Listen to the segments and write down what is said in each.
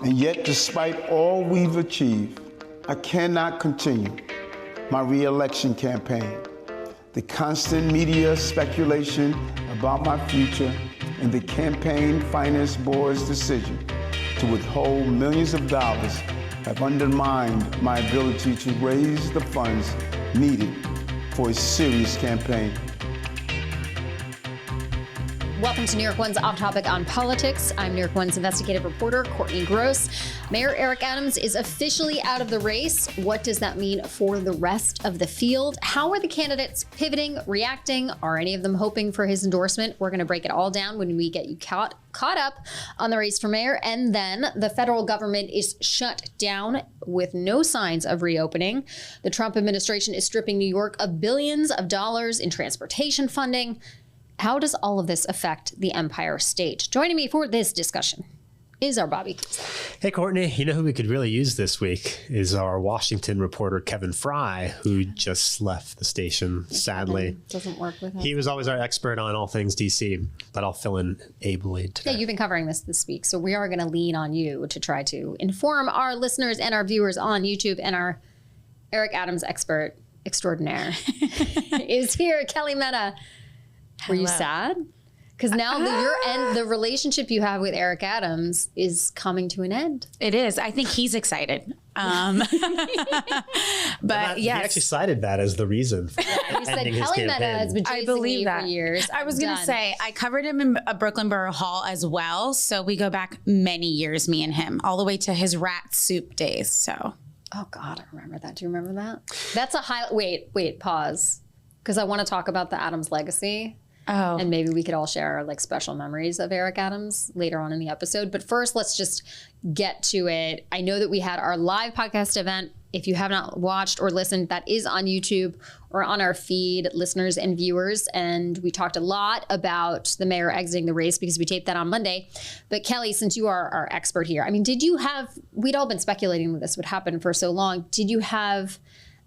And yet, despite all we've achieved, I cannot continue my re-election campaign. The constant media speculation about my future and the campaign finance board's decision to withhold millions of dollars have undermined my ability to raise the funds needed for a serious campaign. Welcome to New York One's Off Topic on Politics. I'm New York One's investigative reporter, Courtney Gross. Mayor Eric Adams is officially out of the race. What does that mean for the rest of the field? How are the candidates pivoting, reacting? Are any of them hoping for his endorsement? We're going to break it all down when we get you caught up on the race for mayor. And then the federal government is shut down with no signs of reopening. The Trump administration is stripping New York of billions of dollars in transportation funding. How does all of this affect the Empire State? Joining me for this discussion is our Bobby Cuza. Hey, Courtney, you know who we could really use this week is our Washington reporter, Kevin Fry, who just left the station, sadly. Doesn't work with us. He was always our expert on all things DC, but I'll fill in ably today. Yeah, you've been covering this week, so we are going to lean on you to try to inform our listeners and our viewers on YouTube, and our Eric Adams expert extraordinaire is here, Kelly Mena. Were you sad? Because now the relationship you have with Eric Adams is coming to an end. It is. I think he's excited. But yes. He actually cited that as the reason for He said ending his Kelly campaign. Mena has been I chasing believe me that. for years. I was going to say, I covered him in Brooklyn Borough Hall as well. So we go back many years, me and him, all the way to his rat soup days. So. Oh, God, I remember that. Do you remember that? That's a highlight. Wait, pause. Because I want to talk about the Adams legacy. Oh. And maybe we could all share like special memories of Eric Adams later on in the episode. But first, let's just get to it. I know that we had our live podcast event. If you have not watched or listened, that is on YouTube or on our feed, listeners and viewers. And we talked a lot about the mayor exiting the race because we taped that on Monday. But Kelly, since you are our expert here, I mean, we'd all been speculating that this would happen for so long. Did you have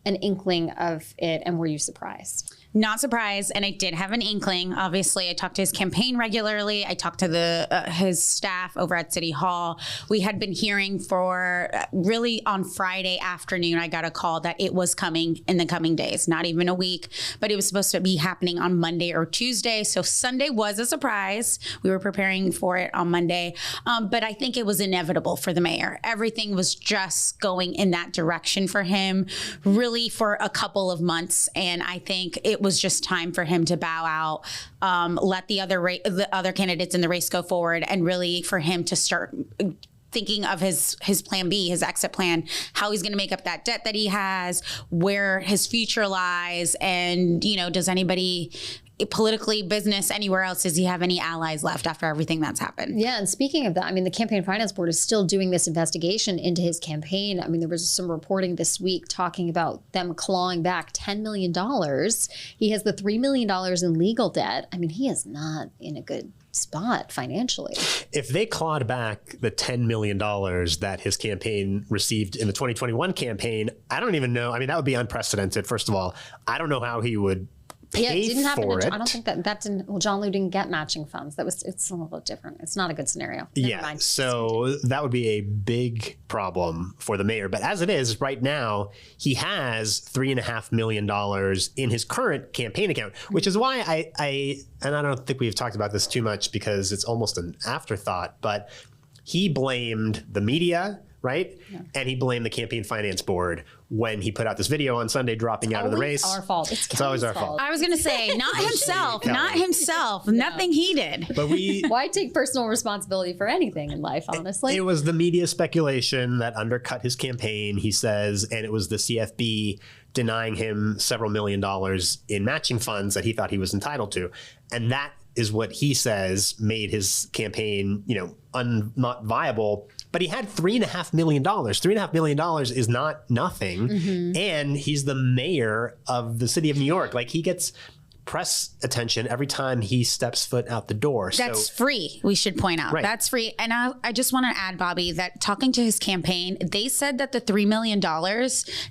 an inkling of it, and were you surprised? Not surprised, and I did have an inkling. Obviously, I talked to his campaign regularly. I talked to his staff over at City Hall. We had been hearing for really on Friday afternoon, I got a call that it was coming in the coming days, not even a week, but it was supposed to be happening on Monday or Tuesday. So Sunday was a surprise. We were preparing for it on Monday, but I think it was inevitable for the mayor. Everything was just going in that direction for him, really for a couple of months, and I think it was just time for him to bow out, let the other candidates in the race go forward, and really for him to start thinking of his plan B, his exit plan, how he's going to make up that debt that he has, where his future lies, and, does anybody politically, business, anywhere else, does he have any allies left after everything that's happened? Yeah, and speaking of that, I mean, the Campaign Finance Board is still doing this investigation into his campaign. I mean, there was some reporting this week talking about them clawing back $10 million. He has the $3 million in legal debt. I mean, he is not in a good spot financially. If they clawed back the $10 million that his campaign received in the 2021 campaigin, I don't even know. I mean, that would be unprecedented, first of all. I don't know how he would pay it didn't happen. for it. I don't think that didn't. Well, John Liu didn't get matching funds. It's a little different. It's not a good scenario. Never mind. So that would be a big problem for the mayor. But as it is right now, he has $3.5 million in his current campaign account, which is why I don't think we've talked about this too much because it's almost an afterthought. But he blamed the media, right? Yeah. And he blamed the Campaign Finance Board when he put out this video on Sunday dropping out of the race. Our fault. It's always our fault. I was going to say, not himself, nothing he did. But why take personal responsibility for anything in life, honestly? It was the media speculation that undercut his campaign, he says, and it was the CFB denying him several $1 million in matching funds that he thought he was entitled to. And that is what he says made his campaign, not viable. But he had $3.5 million. $3.5 million is not nothing. Mm-hmm. And he's the mayor of the city of New York. Like, he gets press attention every time he steps foot out the door. That's free, we should point out. Right. That's free. And I just want to add, Bobby, that talking to his campaign, they said that the $3 million,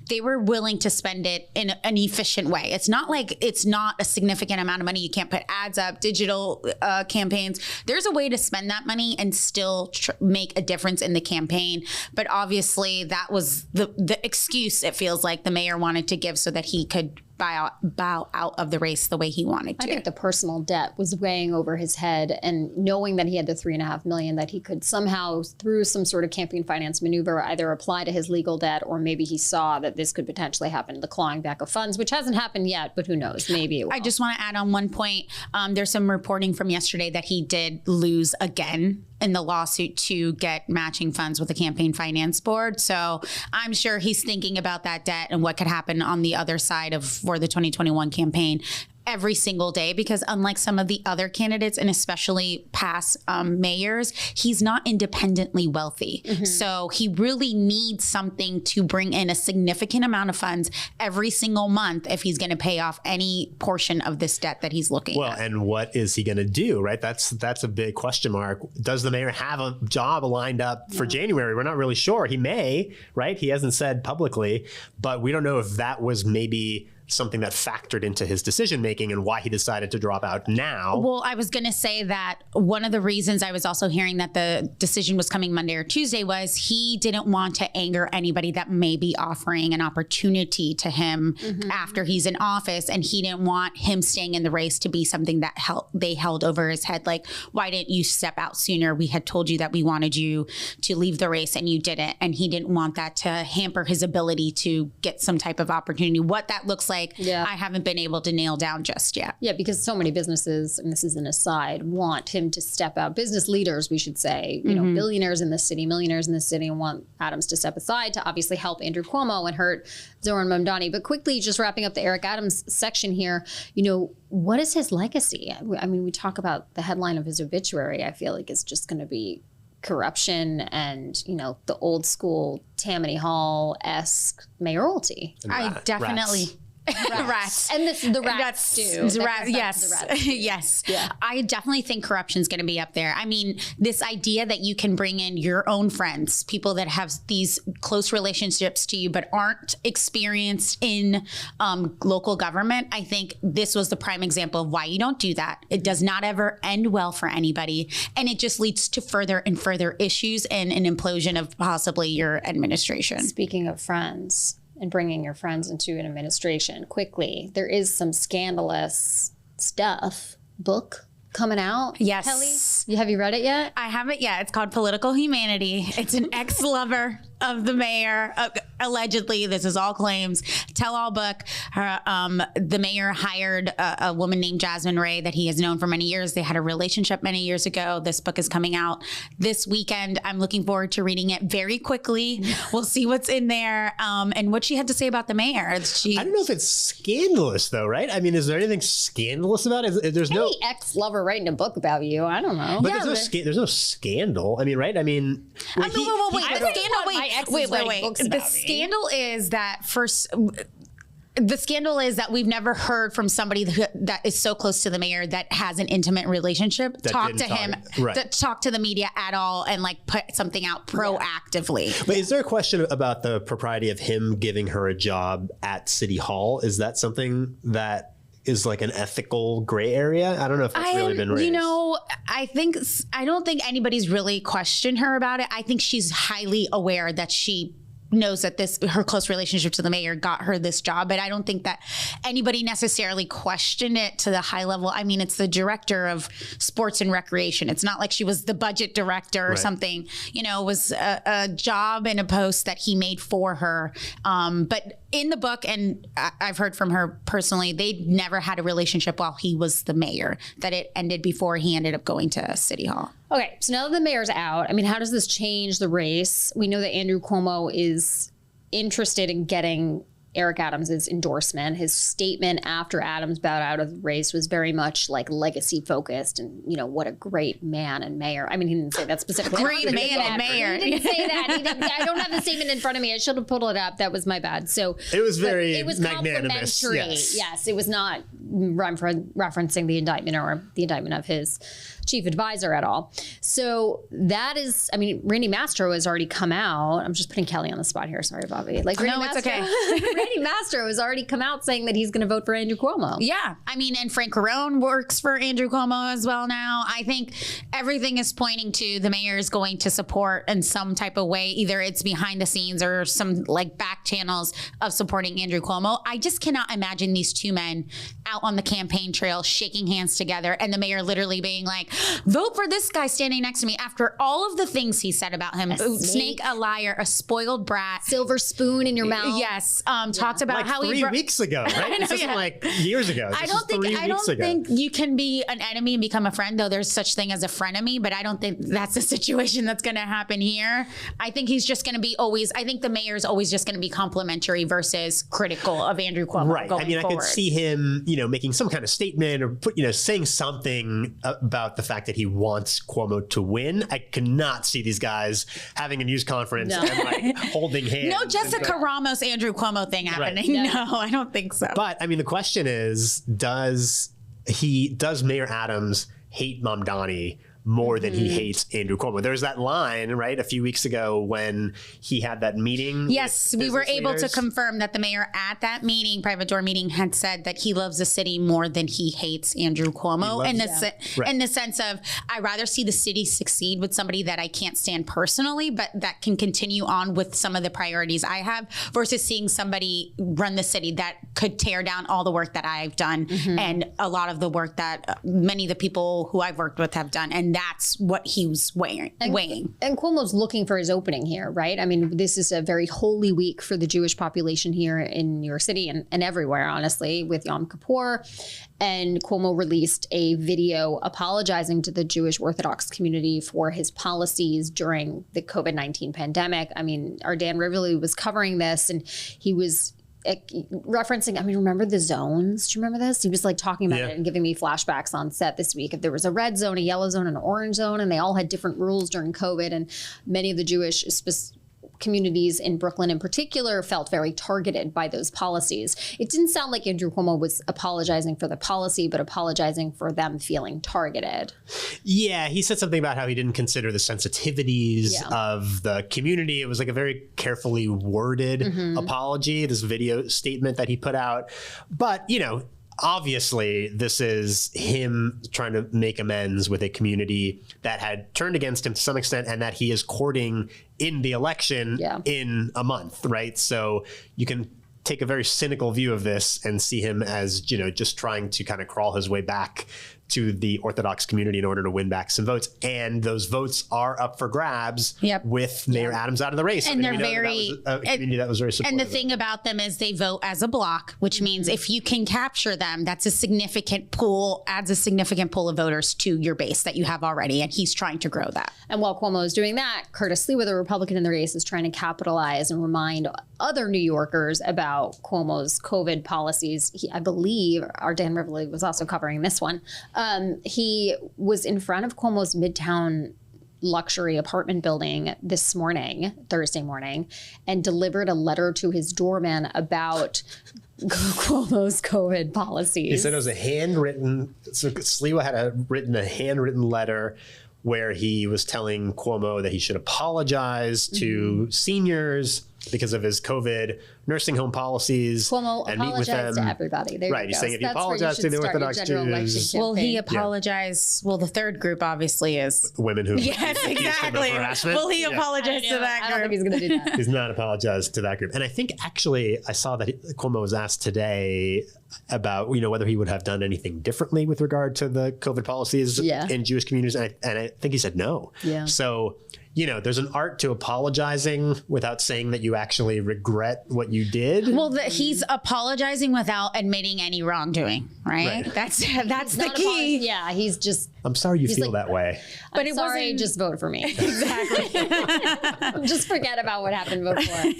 they were willing to spend it in an efficient way. It's not like it's not a significant amount of money. You can't put ads up, digital campaigns. There's a way to spend that money and still make a difference in the campaign. But obviously that was the excuse, it feels like, the mayor wanted to give so that he could bow out of the race the way he wanted to. I think the personal debt was weighing over his head, and knowing that he had the $3.5 million, that he could somehow, through some sort of campaign finance maneuver, either apply to his legal debt, or maybe he saw that this could potentially happen, the clawing back of funds, which hasn't happened yet, but who knows, maybe it will. I just want to add on one point. There's some reporting from yesterday that he did lose again in the lawsuit to get matching funds with the campaign finance board. So I'm sure he's thinking about that debt and what could happen on the other side for the 2021 campaign every single day, because unlike some of the other candidates, and especially past mayors, he's not independently wealthy. Mm-hmm. So he really needs something to bring in a significant amount of funds every single month if he's going to pay off any portion of this debt that he's looking at. Well, and what is he going to do, right? That's a big question mark. Does the mayor have a job lined up for January? We're not really sure. He may, right? He hasn't said publicly, but we don't know if that was maybe something that factored into his decision making and why he decided to drop out now. Well, I was going to say that one of the reasons I was also hearing that the decision was coming Monday or Tuesday was he didn't want to anger anybody that may be offering an opportunity to him after he's in office, and he didn't want him staying in the race to be something that they held over his head. Like, why didn't you step out sooner? We had told you that we wanted you to leave the race and you didn't. And he didn't want that to hamper his ability to get some type of opportunity. What that looks like, I haven't been able to nail down just yet. Yeah, because so many businesses, and this is an aside, want him to step out. Business leaders, we should say, you know, billionaires in the city, millionaires in the city, want Adams to step aside to obviously help Andrew Cuomo and hurt Zoran Mamdani. But quickly, just wrapping up the Eric Adams section here, you know, what is his legacy? I mean, we talk about the headline of his obituary. I feel like it's just going to be corruption and, you know, the old school Tammany Hall-esque mayoralty. I definitely... Rats. And the rats stew. Yes. Yes. Yeah. I definitely think corruption's going to be up there. I mean, this idea that you can bring in your own friends, people that have these close relationships to you, but aren't experienced in local government. I think this was the prime example of why you don't do that. It does not ever end well for anybody. And it just leads to further and further issues and an implosion of possibly your administration. Speaking of friends, and bringing your friends into an administration quickly, there is some scandalous book coming out. Yes. Kelly, have you read it yet? I haven't yet. It's called Political Humanity. It's an ex-lover of the mayor. Allegedly, this is all claims. Tell-all book. The mayor hired a woman named Jasmine Ray that he has known for many years. They had a relationship many years ago. This book is coming out this weekend. I'm looking forward to reading it very quickly. We'll see what's in there and what she had to say about the mayor. I don't know if it's scandalous, though, right? I mean, is there anything scandalous about it? There's no ex-lover writing a book about you. I don't know. But there's no scandal. I mean, right? I mean, wait. The scandal is that the scandal is that we've never heard from somebody that is so close to the mayor that has an intimate relationship talk to the media at all and like put something out proactively. But is there a question about the propriety of him giving her a job at City Hall? Is that something that is like an ethical gray area? I don't know if that's really been raised. You know, I don't think anybody's really questioned her about it. I think she's highly aware that she knows that her close relationship to the mayor got her this job, but I don't think that anybody necessarily questioned it to the high level. I mean, it's the director of sports and recreation. It's not like she was the budget director or something. You know, it was a job and a post that he made for her. But in the book, and I've heard from her personally, they never had a relationship while he was the mayor, that it ended before he ended up going to City Hall. Okay, so now that the mayor's out, I mean, how does this change the race? We know that Andrew Cuomo is interested in getting Eric Adams' endorsement. His statement after Adams bowed out of the race was very much like legacy focused and, you know, what a great man and mayor. I mean, he didn't say that specifically. Great man and mayor. He didn't say that. I don't have the statement in front of me. I should have pulled it up. That was my bad. So it was very it was magnanimous. complimentary. Yes, it was not referencing the indictment or the indictment of his chief advisor at all. So that is, I mean, Randy Mastro has already come out. I'm just putting Kelly on the spot here. Sorry, Bobby. Like, no, it's okay. Randy Mastro has already come out saying that he's going to vote for Andrew Cuomo. Yeah. I mean, and Frank Carone works for Andrew Cuomo as well now. I think everything is pointing to the mayor is going to support in some type of way. Either it's behind the scenes or some like back channels of supporting Andrew Cuomo. I just cannot imagine these two men out on the campaign trail shaking hands together and the mayor literally being like, vote for this guy standing next to me after all of the things he said about him. A snake, a liar, a spoiled brat. Silver spoon in your mouth. Yes. Talked about like how 3 weeks ago, right? This isn't like years ago. I don't think you can be an enemy and become a friend, though there's such thing as a frenemy, but I don't think that's a situation that's going to happen here. I think he's just going to be I think the mayor is always just going to be complimentary versus critical of Andrew Cuomo. Right. I mean, forward. I could see him, you know, making some kind of statement or saying something about the fact that he wants Cuomo to win. I cannot see these guys having a news conference and like holding hands. No Jessica Ramos, Andrew Cuomo thing happening. Right. No, I don't think so. But I mean, the question is, does Mayor Adams hate Mamdani more than he hates Andrew Cuomo? There's that line, right, a few weeks ago when he had that meeting. Yes, we were able to confirm that the mayor at that meeting, private door meeting, had said that he loves the city more than he hates Andrew Cuomo. In the sense of, I'd rather see the city succeed with somebody that I can't stand personally, but that can continue on with some of the priorities I have, versus seeing somebody run the city that could tear down all the work that I've done and a lot of the work that many of the people who I've worked with have done. And that's what he was weighing. And Cuomo's looking for his opening here, right? I mean, this is a very holy week for the Jewish population here in New York City and everywhere, honestly, with Yom Kippur. And Cuomo released a video apologizing to the Jewish Orthodox community for his policies during the COVID-19 pandemic. I mean, our Dan Rivoli was covering this, and he was referencing, I mean, remember the zones? Do you remember this? He was like talking about it and giving me flashbacks on set this week. If there was a red zone, a yellow zone, and an orange zone, and they all had different rules during COVID. And many of the Jewish communities in Brooklyn in particular felt very targeted by those policies. It didn't sound like Andrew Cuomo was apologizing for the policy, but apologizing for them feeling targeted. Yeah, he said something about how he didn't consider the sensitivities of the community. It was like a very carefully worded apology, this video statement that he put out. But, you know, obviously, this is him trying to make amends with a community that had turned against him to some extent and that he is courting in the election in a month, right? So you can take a very cynical view of this and see him as, you know, just trying to kind of crawl his way back to the Orthodox community in order to win back some votes. And those votes are up for grabs with Mayor Adams out of the race. And they're very, a community that was very supportive. And the thing about them is they vote as a block, which means if you can capture them, that's a significant pool, adds a significant pool of voters to your base that you have already. And he's trying to grow that. And while Cuomo is doing that, Curtis Sliwa, a Republican in the race, is trying to capitalize and remind other New Yorkers about Cuomo's COVID policies. I believe our Dan Rivoli was also covering this one. He was in front of Cuomo's Midtown luxury apartment building this morning, Thursday morning, and delivered a letter to his doorman about Cuomo's COVID policies. He said it was a handwritten, so Sliwa had written a handwritten letter where he was telling Cuomo that he should apologize to seniors because of his COVID nursing home policies. Cuomo and meet with them. To everybody. There right. He's saying if you apologize to the Orthodox Jews. Will he apologize? Well, the third group obviously is women who. Yes, exactly. Will he apologize to that group? I don't think he's going to do that. He's not apologized to that group. And I think actually I saw that Cuomo was asked today about, you know, whether he would have done anything differently with regard to the COVID policies in Jewish communities. And I think he said no. Yeah. So, there's an art to apologizing without saying that you actually regret what you did. Well, he's apologizing without admitting any wrongdoing, right? That's the key. Yeah, he's just. I'm sorry you feel that way. But it sorry, just vote for me. Exactly. Just forget about what happened before.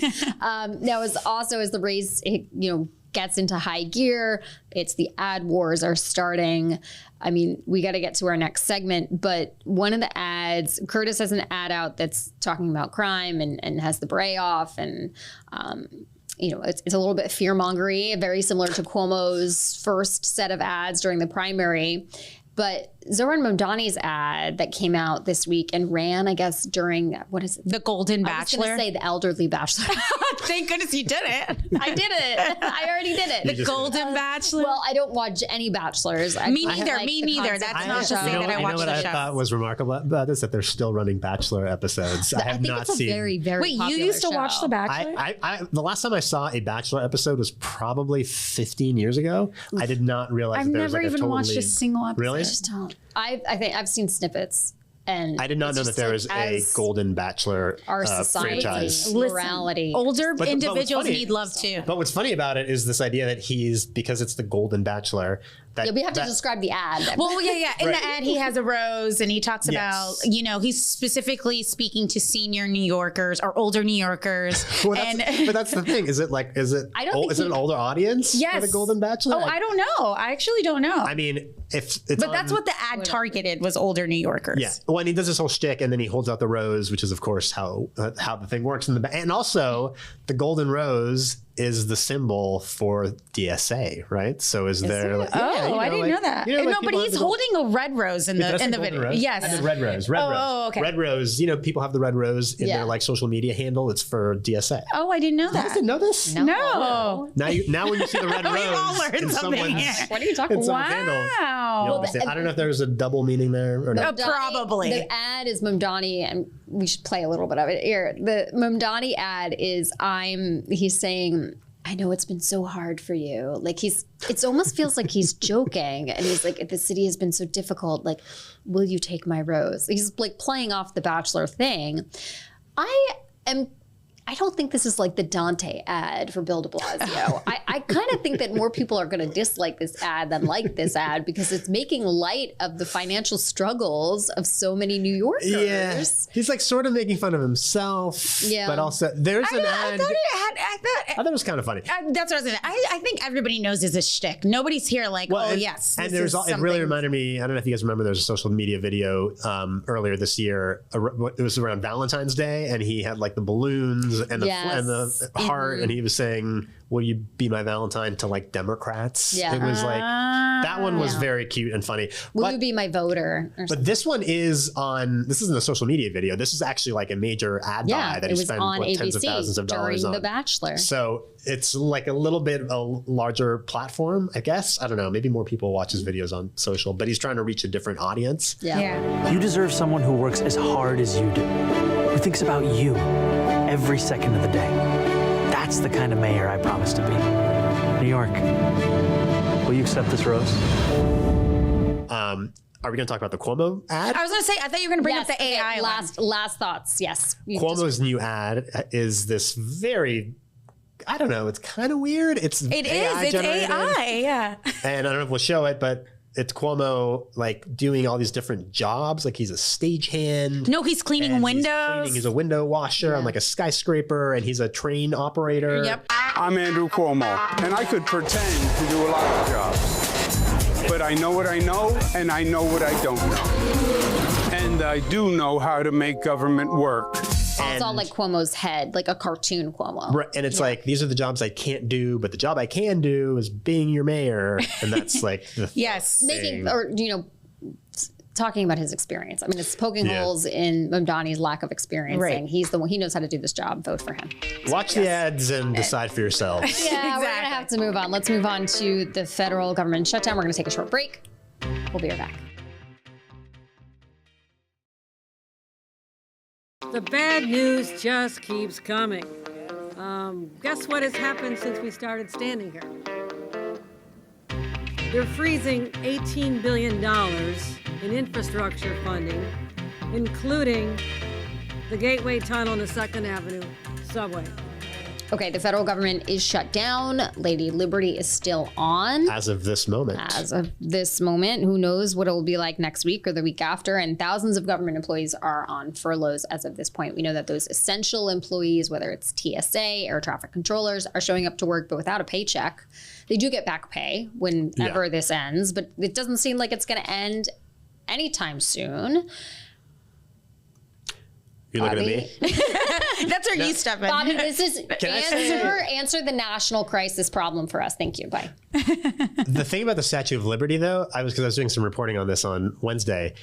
Now, as the race, gets into high gear, it's the ad wars are starting. I mean, we got to get to our next segment, but one of the ads, Curtis has an ad out that's talking about crime and has the beret off, and it's a little bit fear-mongery, very similar to Cuomo's first set of ads during the primary. But Zohran Mamdani's ad that came out this week and ran, I guess, during, what is it? The Golden Bachelor. I was going to say the Elderly Bachelor. Thank goodness you did it. I did it. I already did it. The Golden Bachelor. Well, I don't watch any Bachelors. Me neither. That's not to say that I watch the show. I thought was remarkable about this, that they're still running Bachelor episodes. I have not seen. Very, very Wait, you used to watch The Bachelor? The llast time I saw a Bachelor episode was probably 15 years ago. I did not realize I've there was never even watched a single episode. Really? I just don't. I think I've seen snippets. And I did not know that there was a Golden Bachelor our society, franchise. Morality. Older individuals need love too. But what's funny about it is this idea that because it's the Golden Bachelor. We have to describe the ad. Well, yeah. In the ad, he has a rose and he talks about, he's specifically speaking to senior New Yorkers or older New Yorkers. But that's the thing. Is it an older audience for the Golden Bachelor? Oh, I don't know. I actually don't know. I mean, that's what the ad targeted was, older New Yorkers. Yeah. Well, and he does this whole shtick, and then he holds out the rose, which is, of course, how the thing works in the back. And also, the golden rose is the symbol for DSA, right? So is there? I didn't know that. No, but he's holding a red rose in the video. Rose? Yes, and then red rose. Oh, okay. Red rose. People have the red rose in their social media handle. It's for DSA. Oh, I didn't know that. You guys didn't know this? No. Now when you see the red rose, we all learned something here. What are you talking about? Wow. I don't know if there's a double meaning there or not. Probably. The ad is Mamdani, and we should play a little bit of it here. The Mamdani ad is he's saying, I know it's been so hard for you. Like it almost feels like he's joking. And he's like, the city has been so difficult. Like, will you take my rose? He's like playing off the Bachelor thing. I don't think this is like the Dante ad for Bill de Blasio. I kind of think that more people are going to dislike this ad than like this ad because it's making light of the financial struggles of so many New Yorkers. Yeah. He's like sort of making fun of himself. Yeah. But also, there's an ad. I thought it was kind of funny. That's what I was going to say. I think everybody knows it's a shtick. Nobody's here like, yes. And it really reminded me, I don't know if you guys remember, there's a social media video earlier this year. It was around Valentine's Day, and he had like the balloons and the heart, and he was saying, will you be my Valentine to like Democrats? Yeah. It was like, that one was very cute and funny. Will you be my voter? But this one this isn't a social media video. This is actually like a major ad buy that he spent tens of thousands of dollars on. During The Bachelor. So it's like a little bit a larger platform, I guess. I don't know. Maybe more people watch his videos on social, but he's trying to reach a different audience. Yeah. You deserve someone who works as hard as you do, who thinks about you every second of the day. That's the kind of mayor I promise to be. New York, will you accept this rose? Are we going to talk about the Cuomo ad? I was going to say, I thought you were going to bring up the AI last thoughts. Yes. Cuomo's new ad is this very, I don't know, it's kind of weird. It's AI, yeah. And I don't know if we'll show it, but it's Cuomo like doing all these different jobs. Like he's a stagehand. No, he's cleaning windows. He's a window washer on like a skyscraper, and he's a train operator. Yep. I'm Andrew Cuomo, and I could pretend to do a lot of jobs. But I know what I know, and I know what I don't know. And I do know how to make government work. It's all like Cuomo's head, like a cartoon Cuomo. Right, and it's like, these are the jobs I can't do, but the job I can do is being your mayor. And that's like the yes. thing. Talking about his experience. I mean, it's poking holes in Mamdani's lack of experience. Right. Saying he's the one, he knows how to do this job. Vote for him. Watch the ads and decide for yourselves. Yeah, we're going to have to move on. Let's move on to the federal government shutdown. We're going to take a short break. We'll be right back. The bad news just keeps coming. Guess what has happened since we started standing here? They're freezing $18 billion in infrastructure funding, including the Gateway Tunnel and the 2nd Avenue subway. Okay, the federal government is shut down. Lady Liberty is still on. As of this moment. As of this moment, who knows what it will be like next week or the week after. And thousands of government employees are on furloughs as of this point. We know that those essential employees, whether it's TSA, air traffic controllers, are showing up to work, but without a paycheck. They do get back pay whenever this ends, but it doesn't seem like it's going to end anytime soon. You're looking at me? That's where you step in. Bobby, this is answer the national crisis problem for us. Thank you. Bye. The thing about the Statue of Liberty, though, because I was doing some reporting on this on Wednesday.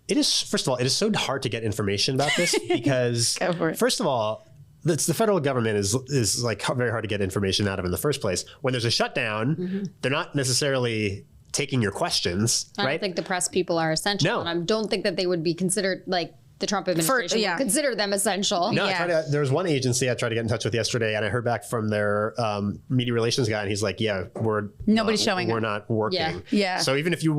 It is, first of all, it is so hard to get information about this because, first of all, it's the federal government is like very hard to get information out of in the first place. When there's a shutdown, they're not necessarily taking your questions. I don't think the press people are essential. No. And I don't think that they would be considered like the Trump administration would consider them essential. No, there was one agency I tried to get in touch with yesterday, and I heard back from their media relations guy, and he's like, "Yeah, nobody's showing. We're not working." Yeah. So even if you're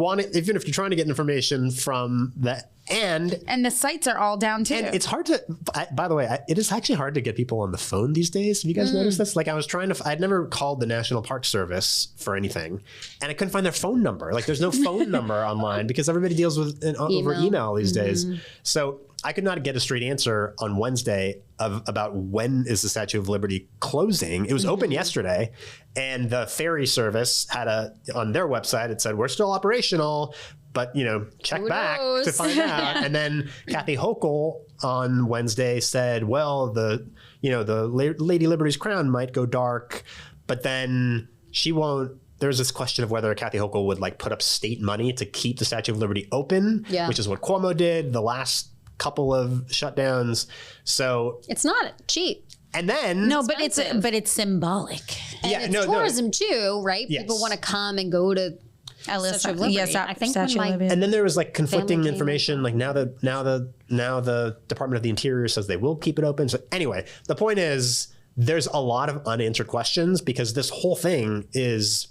trying to get information from the and the sites are all down too. And it's hard to. By the way, it is actually hard to get people on the phone these days. Have you guys noticed this? Like, I was trying to. I'd never called the National Park Service for anything, and I couldn't find their phone number. Like, there's no phone number online because everybody deals with over email these days. So I could not get a straight answer on Wednesday about when is the Statue of Liberty closing. It was open yesterday, and the ferry service had on their website, it said, we're still operational, but check back to find out. And then Kathy Hochul on Wednesday said, well, the Lady Liberty's crown might go dark, but then she won't. There's this question of whether Kathy Hochul would put up state money to keep the Statue of Liberty open, which is what Cuomo did the last couple of shutdowns. So it's not cheap. And then but it's symbolic. And it's tourism too, right? Yes. People want to come and go to Statue of Liberty. Yes, I think and then there was conflicting information. Now the Department of the Interior says they will keep it open. So anyway, the point is there's a lot of unanswered questions because this whole thing is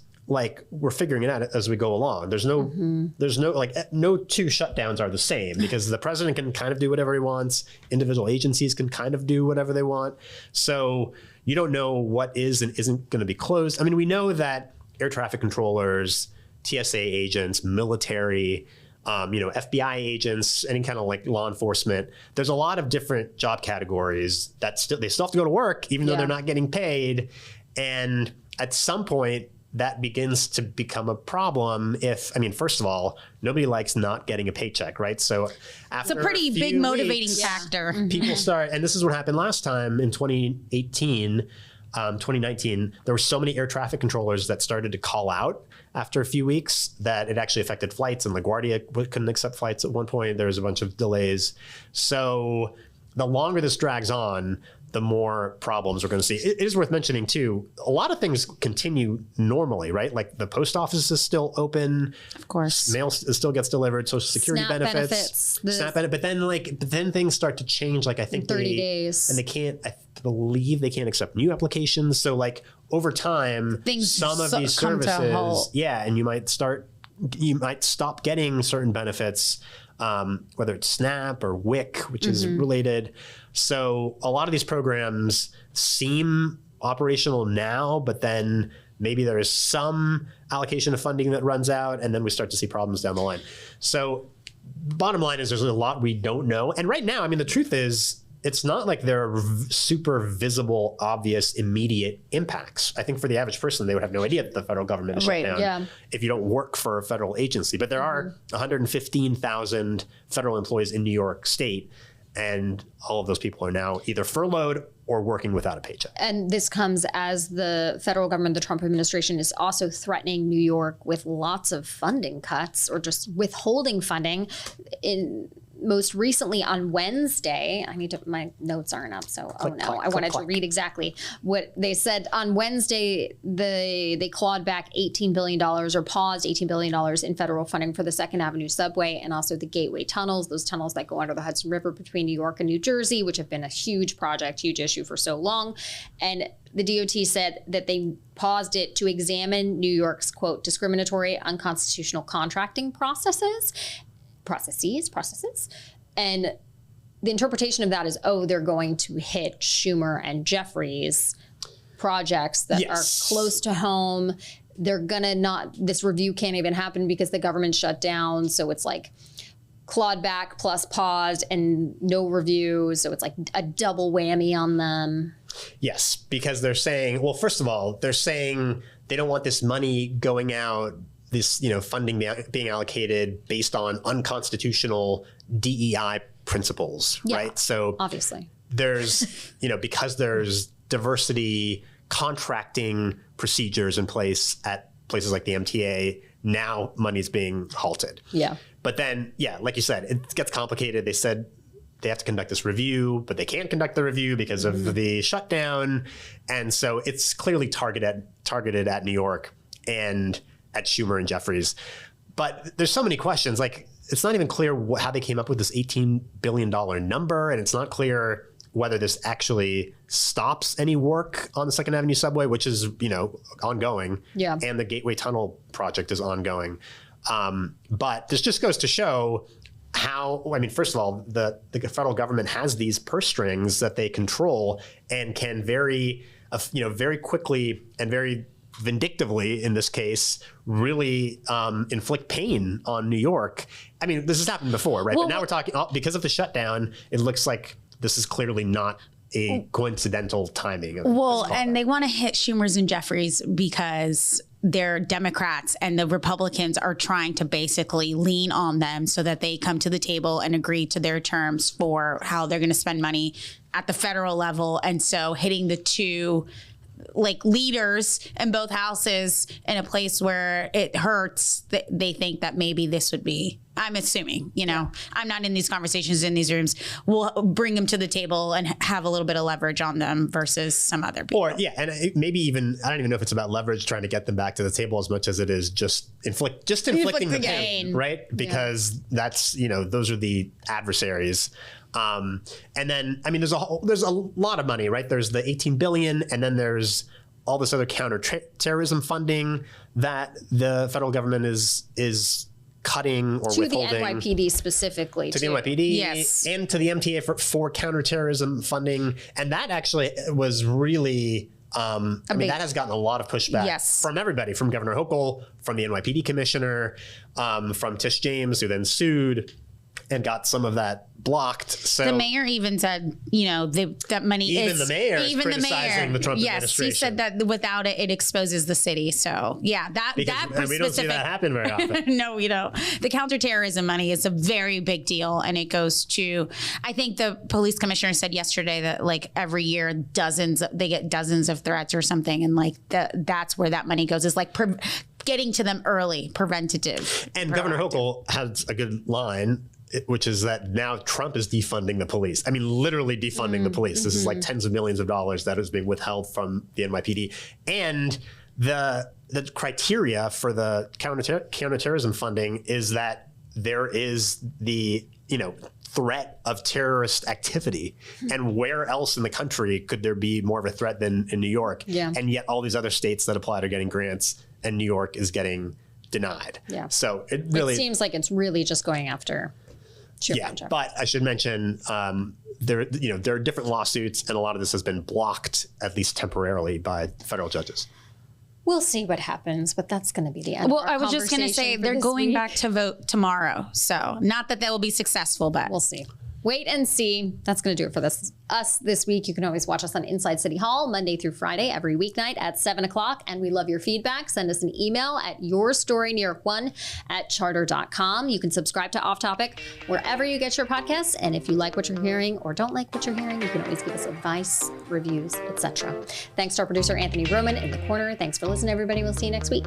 we're figuring it out as we go along. There's no two shutdowns are the same because the president can kind of do whatever he wants. Individual agencies can kind of do whatever they want. So you don't know what is and isn't going to be closed. I mean, we know that air traffic controllers, TSA agents, military, FBI agents, any kind of law enforcement. There's a lot of different job categories that they still have to go to work, even though they're not getting paid. And at some point, that begins to become a problem first of all, nobody likes not getting a paycheck, right? So after it's a pretty big motivating factor. People start, and this is what happened last time in 2019, 2019, there were so many air traffic controllers that started to call out after a few weeks that it actually affected flights, and LaGuardia couldn't accept flights at one point. There was a bunch of delays. So the longer this drags on, the more problems we're going to see. It is worth mentioning, too, a lot of things continue normally, right? Like the post office is still open. Of course. Mail still gets delivered, Social Security benefits. SNAP benefit. But then things start to change, I think 30 days. And I believe they can't accept new applications. So over time, some of these services, and you might stop getting certain benefits, whether it's SNAP or WIC, which is related. So a lot of these programs seem operational now, but then maybe there is some allocation of funding that runs out, and then we start to see problems down the line. So bottom line is there's a lot we don't know. And right now, the truth is, it's not like there are super visible, obvious, immediate impacts. I think for the average person, they would have no idea that the federal government is shut down if you don't work for a federal agency. But there are 115,000 federal employees in New York State, and all of those people are now either furloughed or working without a paycheck. And this comes as the federal government, the Trump administration, is also threatening New York with lots of funding cuts or just withholding funding. Most recently on Wednesday, my notes aren't up, so I wanted to read exactly what they said. On Wednesday, they clawed back $18 billion or paused $18 billion in federal funding for the 2nd Avenue subway and also the Gateway tunnels, those tunnels that go under the Hudson River between New York and New Jersey, which have been a huge project, huge issue for so long. And the DOT said that they paused it to examine New York's, quote, discriminatory, unconstitutional contracting processes. And the interpretation of that is, oh, they're going to hit Schumer and Jeffries projects that are close to home. They're gonna not, this review can't even happen because the government shut down. So it's like clawed back plus paused and no review. So it's like a double whammy on them. Yes, because they're saying, well, first of all, they're saying they don't want this money going out, this, funding being allocated based on unconstitutional DEI principles, right? So obviously there's, because there's diversity contracting procedures in place at places like the MTA, now money's being halted. Yeah. But then, like you said, it gets complicated. They said they have to conduct this review, but they can't conduct the review because of the shutdown. And so it's clearly targeted at New York and at Schumer and Jeffries. But there's so many questions. Like, it's not even clear how they came up with this $18 billion number. And it's not clear whether this actually stops any work on the Second Avenue subway, which is, ongoing. Yeah. And the Gateway Tunnel project is ongoing. But this just goes to show how, first of all, the federal government has these purse strings that they control and can very quickly and very vindictively, in this case, really inflict pain on New York. This has happened before, right? But now we're talking, because of the shutdown, it looks like this is clearly not a coincidental timing. And they want to hit Schumer's and Jeffries because they're Democrats and the Republicans are trying to basically lean on them so that they come to the table and agree to their terms for how they're going to spend money at the federal level. And so hitting the two leaders in both houses in a place where it hurts, they think that maybe this would be, I'm assuming, I'm not in these conversations in these rooms, we'll bring them to the table and have a little bit of leverage on them versus some other people. And maybe even, I don't even know if it's about leverage trying to get them back to the table as much as it is just inflicting the pain, right? Because that's, those are the adversaries. And then, there's a lot of money, right? There's the 18 billion, and then there's all this other counterterrorism funding that the federal government is cutting or withholding. To the NYPD specifically. To the NYPD, yes. And to the MTA for counterterrorism funding. And that actually was really, that has gotten a lot of pushback from everybody, from Governor Hochul, from the NYPD commissioner, from Tish James, who then sued and got some of that blocked. So the mayor even said, that money even the mayor is criticizing the Trump administration. Yes, he said that without it, it exposes the city. So we don't see that happen very often. No, we don't. The counterterrorism money is a very big deal, and it goes to, I think the police commissioner said yesterday that every year they get dozens of threats or something, and that's where that money goes. Is getting to them early, preventative. And Governor Hochul has a good line, which is that now Trump is defunding the police. Literally defunding the police. This is tens of millions of dollars that is being withheld from the NYPD. And the criteria for the counterterrorism funding is that there is the, threat of terrorist activity. And where else in the country could there be more of a threat than in New York? Yeah. And yet all these other states that applied are getting grants, and New York is getting denied. Yeah. So it seems like it's really just going after Schumer. But I should mention there are different lawsuits, and a lot of this has been blocked, at least temporarily, by federal judges. We'll see what happens, but that's going to be the end. Well, I was just going to say they're going back to vote tomorrow. So not that they will be successful, but we'll see. Wait and see. That's going to do it for us this week. You can always watch us on Inside City Hall Monday through Friday, every weeknight at 7 o'clock. And we love your feedback. Send us an email at yourstoryNewYork1@charter.com. You can subscribe to Off Topic wherever you get your podcasts. And if you like what you're hearing or don't like what you're hearing, you can always give us advice, reviews, etc. Thanks to our producer, Anthony Roman in the corner. Thanks for listening, everybody. We'll see you next week.